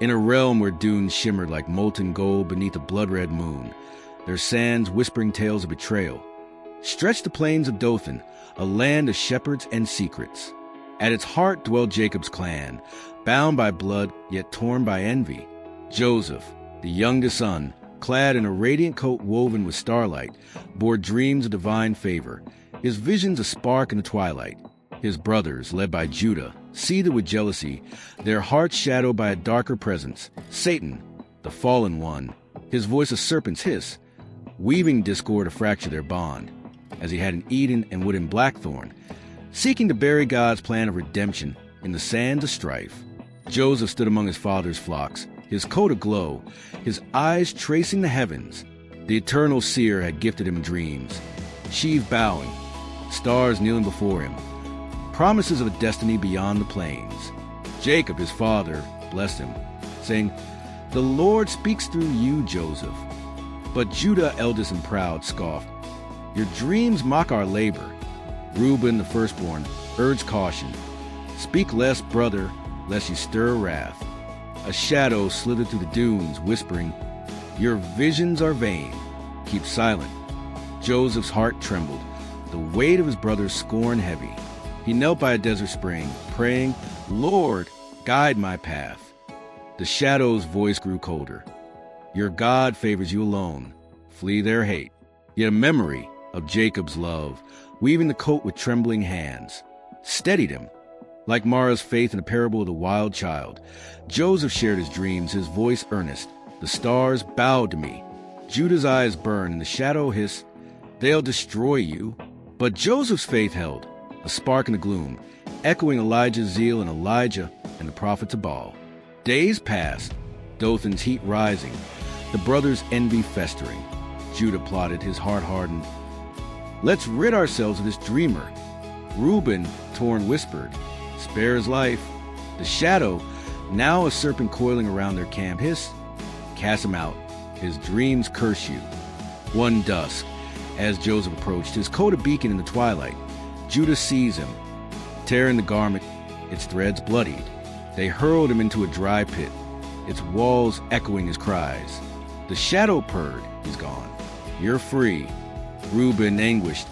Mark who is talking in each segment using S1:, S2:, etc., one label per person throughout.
S1: In a realm where dunes shimmered like molten gold beneath a blood-red moon, their sands whispering tales of betrayal, stretched the plains of Dothan, a land of shepherds and secrets. At its heart dwelled Jacob's clan, bound by blood yet torn by envy. Joseph, the youngest son, clad in a radiant coat woven with starlight, bore dreams of divine favor, his visions a spark in the twilight. His brothers, led by Judah, seethed with jealousy, their hearts shadowed by a darker presence, Satan, the fallen one, his voice a serpent's hiss, weaving discord to fracture their bond, as he had in Eden and would in Blackthorn, seeking to bury God's plan of redemption in the sands of strife. Joseph stood among his father's flocks, his coat aglow, his eyes tracing the heavens. The eternal seer had gifted him dreams, sheaves bowing, stars kneeling before him, promises of a destiny beyond the plains. Jacob, his father, blessed him, saying, "The Lord speaks through you, Joseph." But Judah, eldest and proud, scoffed, "Your dreams mock our labor." Reuben, the firstborn, urged caution, "Speak less, brother, lest you stir wrath." A shadow slithered through the dunes, whispering, "Your visions are vain. Keep silent." Joseph's heart trembled, the weight of his brother's scorn heavy. He knelt by a desert spring, praying, "Lord, guide my path." The shadow's voice grew colder. "Your God favors you alone. Flee their hate." Yet a memory of Jacob's love, weaving the coat with trembling hands, steadied him. Like Mara's faith in the parable of the wild child, Joseph shared his dreams, his voice earnest. "The stars bowed to me." Judah's eyes burned, and the shadow hissed, "They'll destroy you." But Joseph's faith held, a spark in the gloom, echoing Elijah's zeal and Elijah and the prophets of Baal. Days passed, Dothan's heat rising, the brothers' envy festering. Judah plotted, his heart hardened. "Let's rid ourselves of this dreamer." Reuben, torn, whispered, "Spare his life." The shadow, now a serpent coiling around their camp, hissed, "Cast him out. His dreams curse you." One dusk, as Joseph approached, his coat a beacon in the twilight, Judah seized him, tearing the garment, its threads bloodied. They hurled him into a dry pit, its walls echoing his cries. The shadow purred, "He's gone. You're free." Reuben, anguished,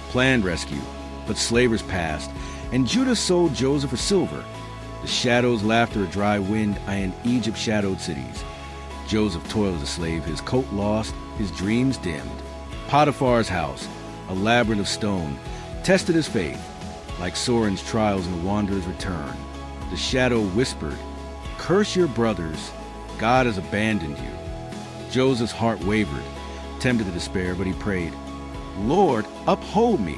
S1: planned rescue, but slavers passed, and Judah sold Joseph for silver. The shadows laughed a dry wind and Egypt shadowed cities. Joseph toiled as a slave, his coat lost, his dreams dimmed. Potiphar's house, a labyrinth of stone, tested his faith, like Soren's trials and the wanderer's return. The shadow whispered, "Curse your brothers, God has abandoned you." Joseph's heart wavered, tempted to despair, but he prayed, "Lord, uphold me."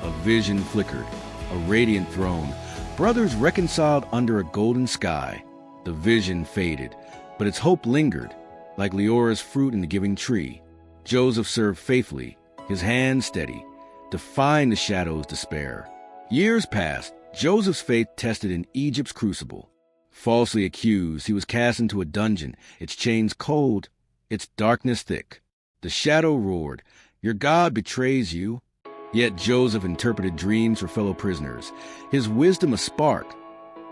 S1: A vision flickered, a radiant throne, brothers reconciled under a golden sky. The vision faded, but its hope lingered, like Leora's fruit in the giving tree. Joseph served faithfully, his hand steady, defying the shadow's despair. Years passed, Joseph's faith tested in Egypt's crucible. Falsely accused, he was cast into a dungeon, its chains cold, its darkness thick. The shadow roared, "Your God betrays you." Yet Joseph interpreted dreams for fellow prisoners, his wisdom a spark,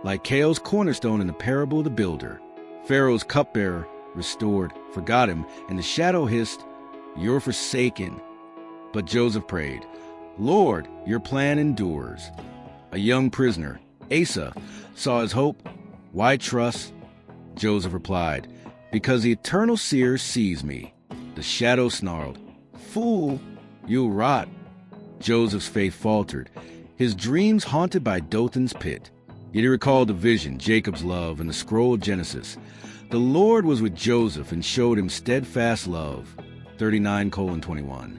S1: like Cale's cornerstone in the parable of the builder. Pharaoh's cupbearer, restored, forgot him, and the shadow hissed, "You're forsaken." But Joseph prayed, "Lord, your plan endures." A young prisoner, Asa, saw his hope. "Why trust?" Joseph replied, "Because the eternal seer sees me." The shadow snarled, "Fool, you'll rot." Joseph's faith faltered, his dreams haunted by Dothan's pit. Yet he recalled the vision, Jacob's love, and the scroll of Genesis. The Lord was with Joseph and showed him steadfast love. 39:21.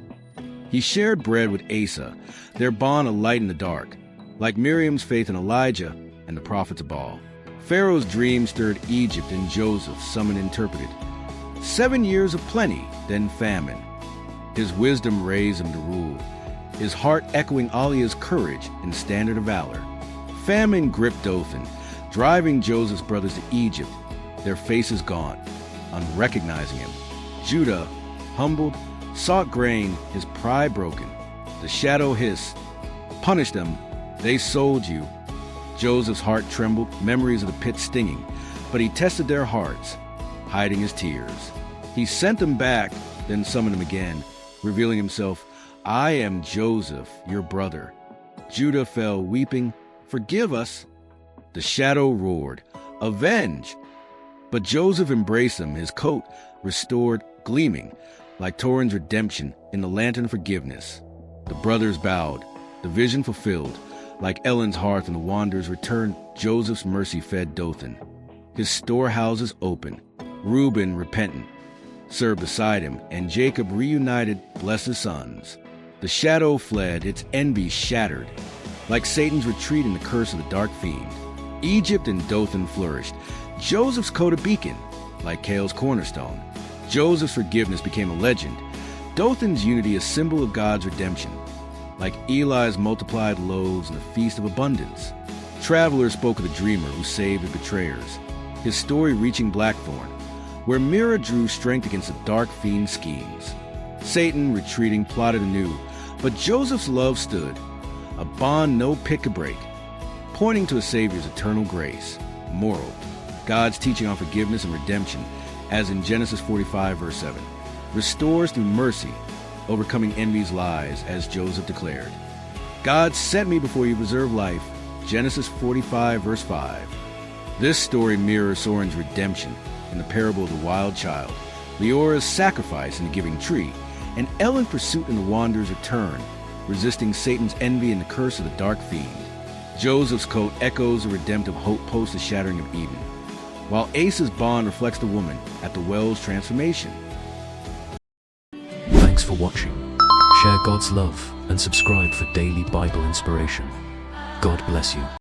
S1: He shared bread with Asa, their bond a light in the dark, like Miriam's faith in Elijah and the prophets of Baal. Pharaoh's dream stirred Egypt, and Joseph summoned interpreted. 7 years of plenty, then famine. His wisdom raised him to rule, his heart echoing Alia's courage and standard of valor. Famine gripped Dothan, driving Joseph's brothers to Egypt, their faces gaunt, unrecognizing him. Judah, humbled, sought grain, his pride broken. The shadow hissed, "Punish them, they sold you." Joseph's heart trembled, memories of the pit stinging. but he tested their hearts, hiding his tears. He sent them back, then summoned them again, revealing himself, "I am Joseph, your brother." Judah fell, weeping, "Forgive us." The shadow roared, "Avenge!" But Joseph embraced him, his coat restored, gleaming like Torin's redemption in the lantern of forgiveness. The brothers bowed, the vision fulfilled. Like Ellen's hearth and the wanderers returned, Joseph's mercy fed Dothan. His storehouses open. Reuben, repentant, served beside him, and Jacob, reunited, blessed his sons. The shadow fled, its envy shattered, like Satan's retreat in the curse of the dark fiend. Egypt and Dothan flourished. Joseph's coat a beacon, like Cale's cornerstone. Joseph's forgiveness became a legend. Dothan's unity a symbol of God's redemption, like Eli's multiplied loaves and the feast of abundance. Travelers spoke of the dreamer who saved the betrayers, his story reaching Blackthorn, where Mira drew strength against the dark fiend's schemes. Satan, retreating, plotted anew, but Joseph's love stood, a bond no pick could break, pointing to a Savior's eternal grace. Moral: God's teaching on forgiveness and redemption, as in Genesis 45, verse 7, restores through mercy, overcoming envy's lies, as Joseph declared. God sent me before you preserve life, Genesis 45, verse 5. This story mirrors Soren's redemption in the parable of the wild child, Leora's sacrifice in the giving tree, and Ellen's pursuit in the wanderer's return, resisting Satan's envy and the curse of the dark fiend. Joseph's coat echoes the redemptive hope post the shattering of Eden, while Asa's bond reflects the woman at the well's transformation.
S2: Thanks for watching. Share God's love and subscribe for daily Bible inspiration. God bless you.